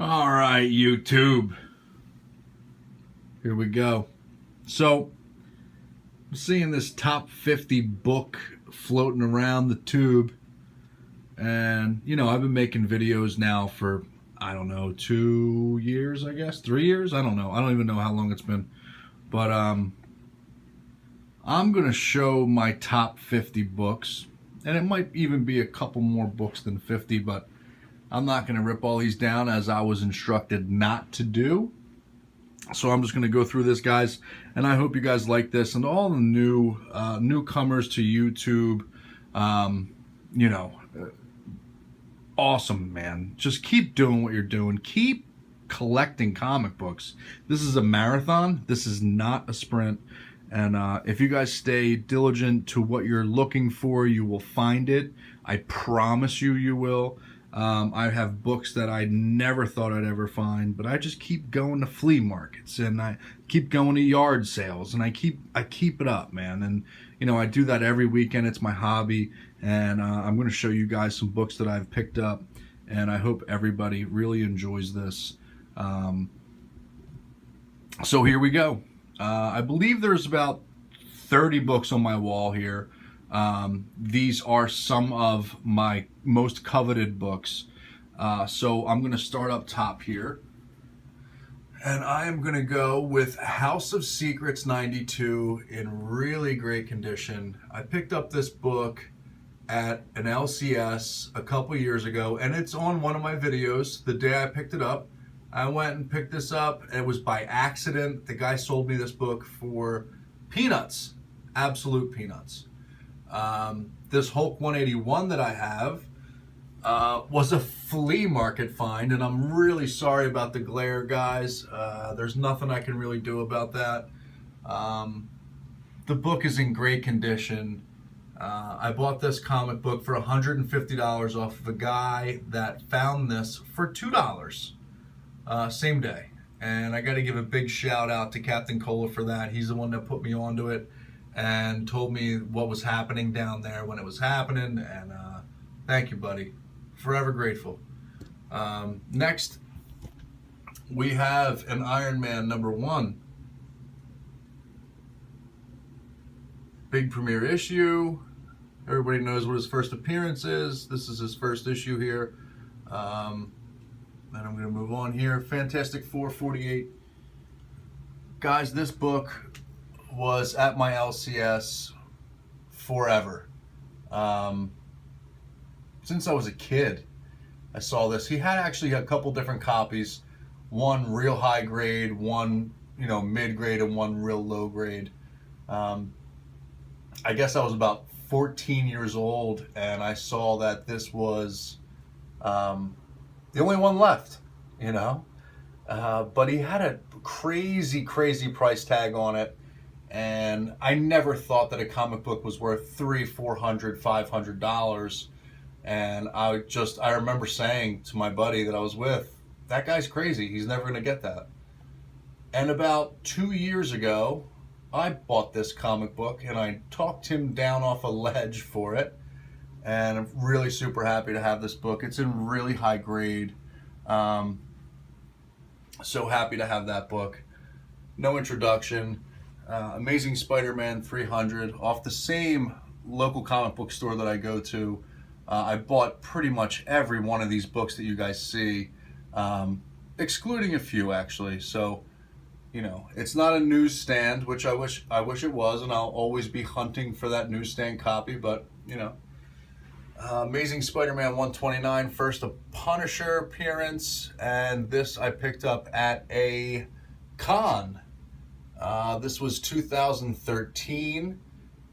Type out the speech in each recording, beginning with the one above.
All right, YouTube. Here we go. So, I'm seeing this top 50 book floating around the tube. And, I've been making videos now for, I don't know, 2 years, I guess? 3 years? I don't know. I don't even know how long it's been. But I'm going to show my top 50 books. And it might even be a couple more books than 50, but I'm not going to rip all these down as I was instructed not to do. So I'm just going to go through this, guys, and I hope you guys like this. And all the newcomers to YouTube, awesome, man. Just keep doing what you're doing. Keep collecting comic books. This is a marathon. This is not a sprint. And if you guys stay diligent to what you're looking for, you will find it. I promise you, you will. I have books that I never thought I'd ever find, but I just keep going to flea markets and I keep going to yard sales and I keep it up, man. And I do that every weekend. It's my hobby, and I'm going to show you guys some books that I've picked up, and I hope everybody really enjoys this. So here we go. I believe there's about 30 books on my wall here. These are some of my most coveted books. So I'm going to start up top here. And I am going to go with House of Secrets 92 in really great condition. I picked up this book at an LCS a couple years ago, and it's on one of my videos. The day I picked it up, I went and picked this up. It was by accident. The guy sold me this book for peanuts, absolute peanuts. This Hulk 181 that I have was a flea market find, and I'm really sorry about the glare, guys. There's nothing I can really do about that. The book is in great condition. I bought this comic book for $150 off of a guy that found this for $2 same day. And I got to give a big shout out to Captain Cola for that. He's the one that put me onto it and told me what was happening down there when it was happening, and thank you, buddy. Forever grateful. Next, we have an Iron Man #1. Big premiere issue. Everybody knows what his first appearance is. This is his first issue here. And I'm going to move on here. Fantastic Four 48. Guys, this book was at my LCS forever. Since I was a kid, I saw this. He had actually a couple different copies. One real high grade, one mid grade, and one real low grade. I guess I was about 14 years old, and I saw that this was the only one left, but he had a crazy price tag on it. And I never thought that a comic book was worth $300, $400, $500. And I remember saying to my buddy that I was with, that guy's crazy. He's never going to get that. And about 2 years ago, I bought this comic book and I talked him down off a ledge for it. And I'm really super happy to have this book. It's in really high grade. So happy to have that book. No introduction. Amazing Spider-Man 300 off the same local comic book store that I go to. I bought pretty much every one of these books that you guys see, excluding a few actually. So, it's not a newsstand, which I wish it was, and I'll always be hunting for that newsstand copy. But Amazing Spider-Man 129, first a Punisher appearance, and this I picked up at a con. This was 2013,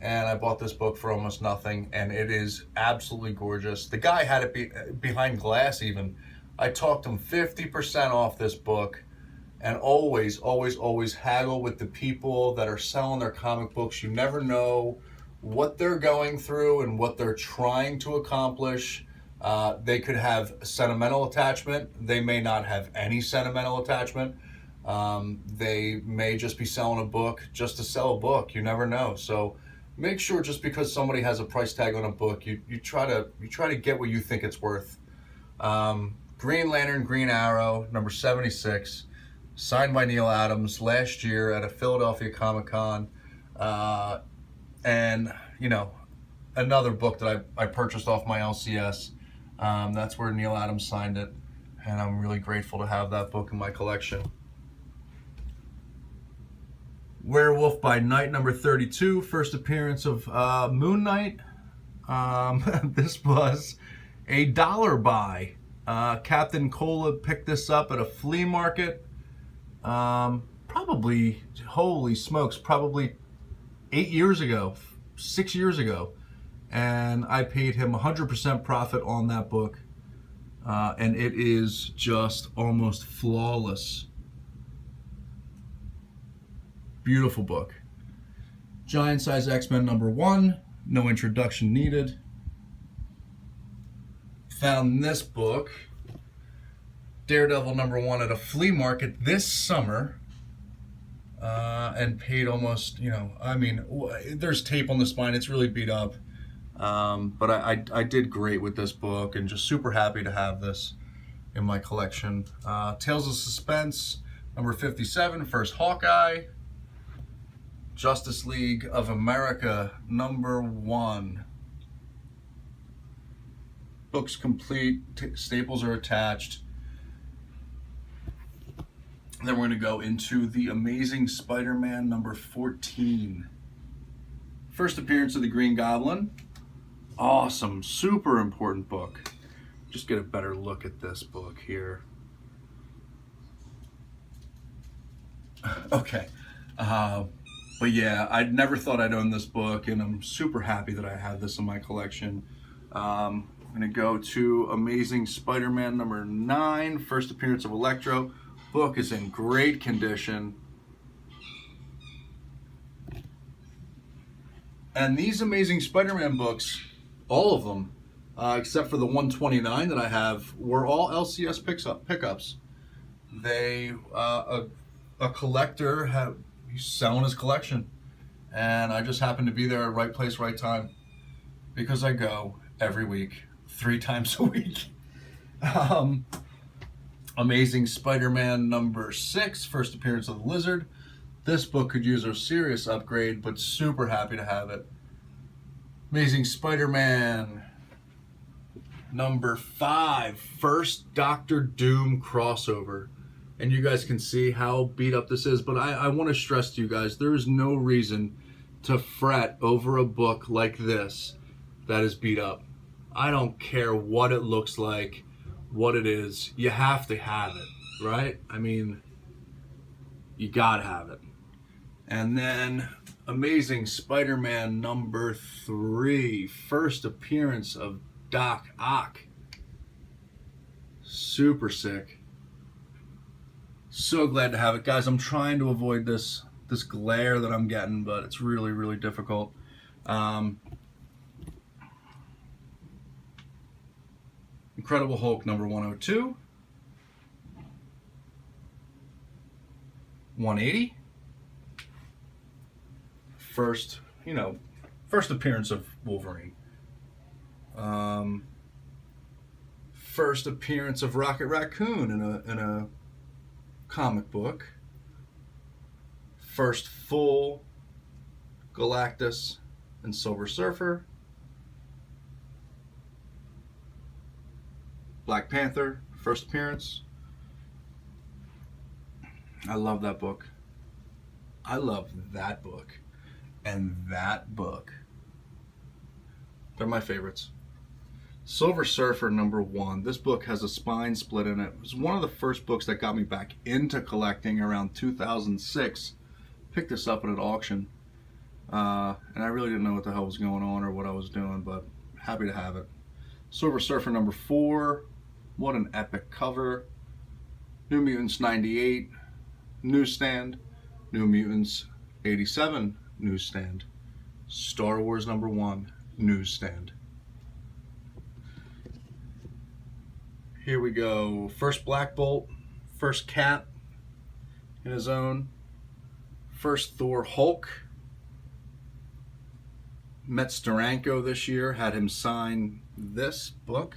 and I bought this book for almost nothing, and it is absolutely gorgeous. The guy had it behind glass even. I talked him 50% off this book, and always haggle with the people that are selling their comic books. You never know what they're going through and what they're trying to accomplish. They could have a sentimental attachment. They may not have any sentimental attachment. They may just be selling a book just to sell a book. You never know. So make sure, just because somebody has a price tag on a book, you try to get what you think it's worth. Green Lantern, Green Arrow, number 76, signed by Neal Adams last year at a Philadelphia Comic-Con. And, you know, another book that I purchased off my LCS. That's where Neal Adams signed it, and I'm really grateful to have that book in my collection. Werewolf by Night, number 32, first appearance of Moon Knight. This was a $1 buy. Captain Cola picked this up at a flea market. Probably, holy smokes, probably 8 years ago, 6 years ago. And I paid him 100% profit on that book. And it is just almost flawless. Beautiful book. Giant Size X-Men number 1, no introduction needed. Found this book, Daredevil number 1, at a flea market this summer, and paid almost, you know, I mean, there's tape on the spine, it's really beat up. But I did great with this book, and just super happy to have this in my collection. Tales of Suspense, number 57, first Hawkeye. Justice League of America, number 1. Book's complete, staples are attached. Then we're going to go into The Amazing Spider-Man, number 14. First appearance of the Green Goblin. Awesome, super important book. Just get a better look at this book here. Okay. But yeah, I never thought I'd own this book, and I'm super happy that I have this in my collection. I'm going to go to Amazing Spider-Man number 9, first appearance of Electro. Book is in great condition. And these Amazing Spider-Man books, all of them, except for the 129 that I have, were all LCS pickups. They, a collector he's selling his collection, and I just happened to be there at right place, right time, because I go every week, 3 times a week. Amazing Spider-Man number 6, first appearance of the Lizard. This book could use a serious upgrade, but super happy to have it. Amazing Spider-Man number 5, first Doctor Doom crossover. And you guys can see how beat up this is, but I want to stress to you guys, there is no reason to fret over a book like this that is beat up. I don't care what it looks like, what it is, you have to have it, right? I mean, you gotta have it. And then Amazing Spider-Man number 3, first appearance of Doc Ock. Super sick. So glad to have it, guys. I'm trying to avoid this glare that I'm getting, but it's really, really difficult. Incredible Hulk number 102. 180. First appearance of Wolverine. First appearance of Rocket Raccoon in a comic book. First full Galactus and Silver Surfer. Black Panther, first appearance. I love that book. I love that book. And that book. They're my favorites. Silver Surfer number 1. This book has a spine split in it. It was one of the first books that got me back into collecting around 2006. Picked this up at an auction. And I really didn't know what the hell was going on or what I was doing, but happy to have it. Silver Surfer number 4. What an epic cover. New Mutants 98, newsstand. New Mutants 87, newsstand. Star Wars number 1, newsstand. Here we go. First Black Bolt, first Cap in his own, first Thor Hulk. Met Steranko this year, had him sign this book.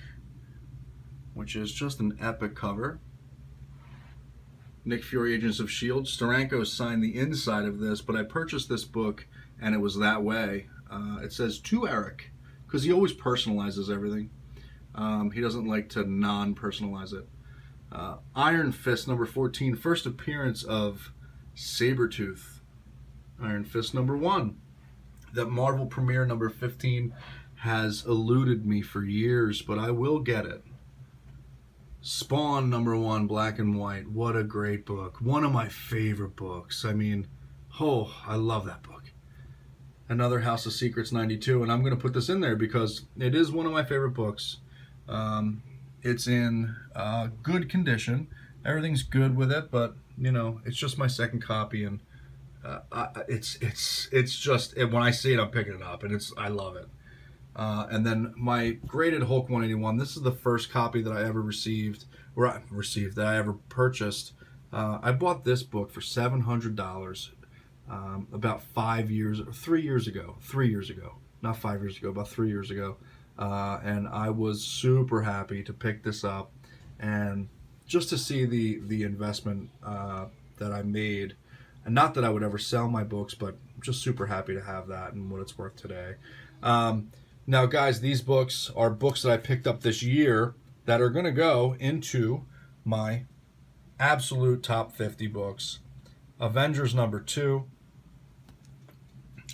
which is just an epic cover. Nick Fury, Agents of S.H.I.E.L.D. Steranko signed the inside of this, but I purchased this book and it was that way. It says, "To Eric," because he always personalizes everything. He doesn't like to non-personalize it. Iron Fist number 14, first appearance of Sabretooth. Iron Fist number 1. That Marvel premiere number 15 has eluded me for years, but I will get it. Spawn number 1, black and white. What a great book. One of my favorite books. I mean, oh, I love that book. Another House of Secrets 92, and I'm going to put this in there because it is one of my favorite books. It's in good condition. Everything's good with it, but you know, it's just my second copy, and it's just when I see it, I'm picking it up, and I love it. And then my graded Hulk 181. This is the first copy that I ever that I ever purchased. I bought this book for $700 about 3 years ago. Not 5 years ago, about 3 years ago. And I was super happy to pick this up and just to see the investment that I made. And not that I would ever sell my books, but I'm just super happy to have that and what it's worth today. Now, guys, these books are books that I picked up this year that are going to go into my absolute top 50 books. Avengers number 2.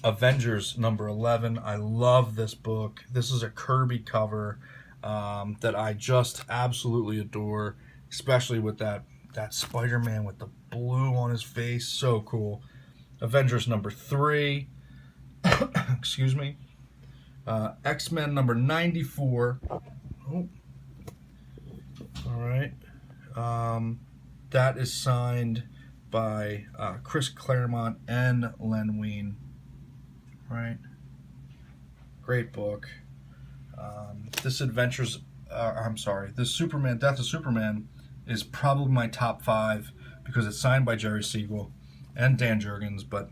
Avengers number 11. I love this book. This is a Kirby cover that I just absolutely adore, especially with that Spider-Man with the blue on his face. So cool. Avengers number 3. Excuse me. X-Men number 94. Oh. All right. That is signed by Chris Claremont and Len Wein. Right. Great book. This Superman, Death of Superman is probably my top 5 because it's signed by Jerry Siegel and Dan Jurgens, but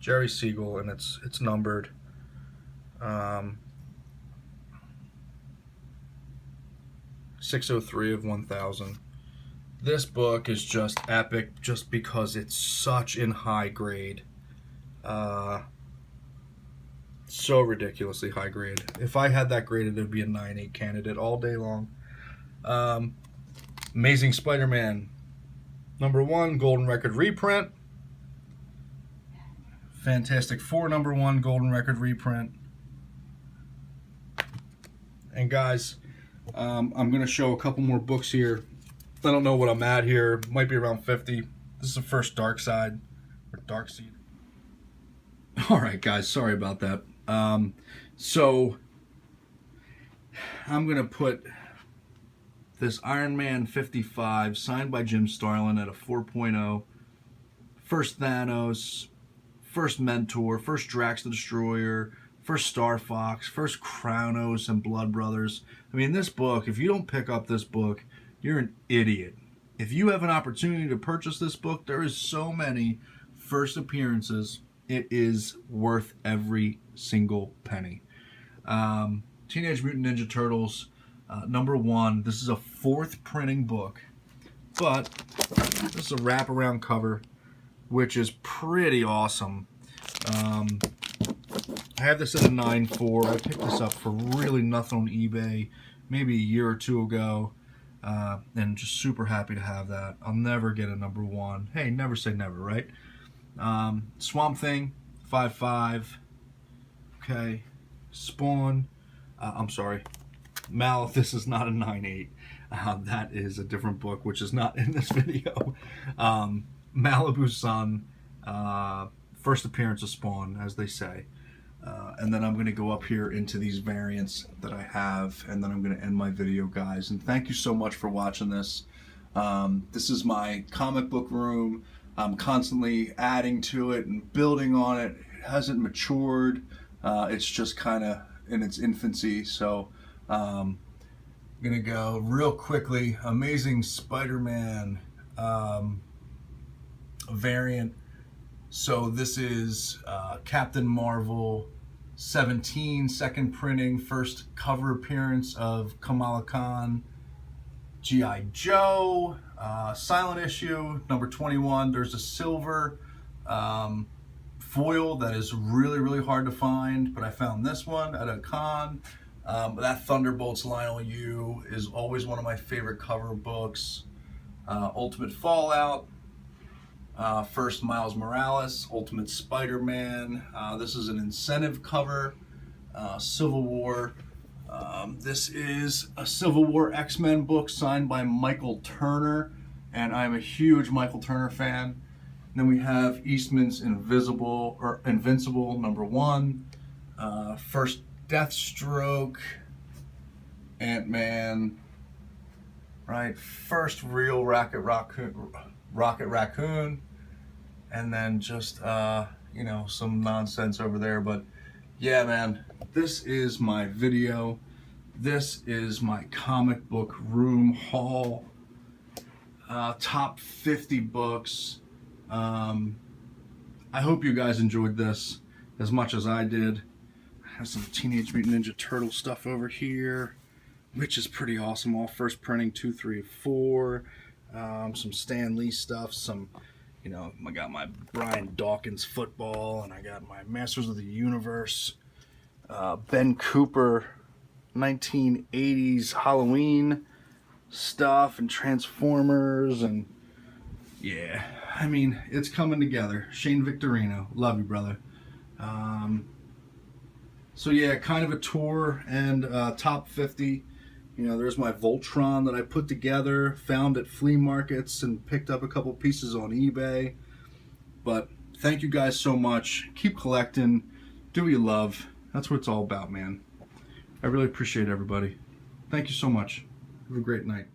Jerry Siegel, and it's numbered. 603 of 1000. This book is just epic just because it's such in high grade. So ridiculously high grade. If I had that graded, it would be a 9.8 candidate all day long. Amazing Spider-Man number 1, Golden Record reprint. Fantastic Four number 1, Golden Record reprint. And guys, I'm going to show a couple more books here. I don't know what I'm at here. Might be around 50. This is the first Darkseid. Alright guys, sorry about that. So I'm going to put this Iron Man 55 signed by Jim Starlin at a 4.0. First Thanos, first Mentor, first Drax the Destroyer, first Star Fox, first Kronos and Blood Brothers. I mean, this book, if you don't pick up this book, you're an idiot. If you have an opportunity to purchase this book, there is so many first appearances. It is worth every single penny. Teenage Mutant Ninja Turtles, number 1. This is a 4th printing book, but this is a wraparound cover, which is pretty awesome. I have this at a 9.4. I picked this up for really nothing on eBay maybe a year or 2 ago, and just super happy to have that. I'll never get a number 1. Hey, never say never, right? Swamp Thing, 5.5. Okay. Spawn. I'm sorry. This is not a 9.8. That is a different book, which is not in this video. Malibu Sun. First appearance of Spawn, as they say. And then I'm going to go up here into these variants that I have, and then I'm going to end my video, guys. And thank you so much for watching this. This is my comic book room. I'm constantly adding to it and building on it. It hasn't matured. It's just kind of in its infancy. So I'm going to go real quickly. Amazing Spider-Man variant. So this is Captain Marvel 17, second printing, first cover appearance of Kamala Khan. G.I. Joe, silent issue, number 21. There's a silver foil that is really hard to find, but I found this one at a con. That Thunderbolts Lionel Yu is always one of my favorite cover books. Ultimate Fallout, first Miles Morales, Ultimate Spider-Man. This is an incentive cover. Civil War. This is a Civil War X-Men book signed by Michael Turner, and I'm a huge Michael Turner fan. And then we have Eastman's Invincible number 1, first Deathstroke, Ant-Man, right? First real Rocket Raccoon, and then just you know, some nonsense over there. But yeah, man, this is my video. This is my comic book room haul. Top 50 books. I hope you guys enjoyed this as much as I did. I have some Teenage Mutant Ninja Turtle stuff over here, which is pretty awesome. All first printing, 2, 3, 4. Some Stan Lee stuff. Some, you know, I got my Brian Dawkins football, and I got my Masters of the Universe, Ben Cooper 1980s Halloween stuff, and Transformers, and yeah, I mean, it's coming together. Shane Victorino, love you, brother. So yeah, kind of a tour and top 50. You know, there's my Voltron that I put together, found at flea markets, and picked up a couple pieces on eBay. But thank you guys so much. Keep collecting. Do what you love. That's what it's all about, man. I really appreciate everybody. Thank you so much. Have a great night.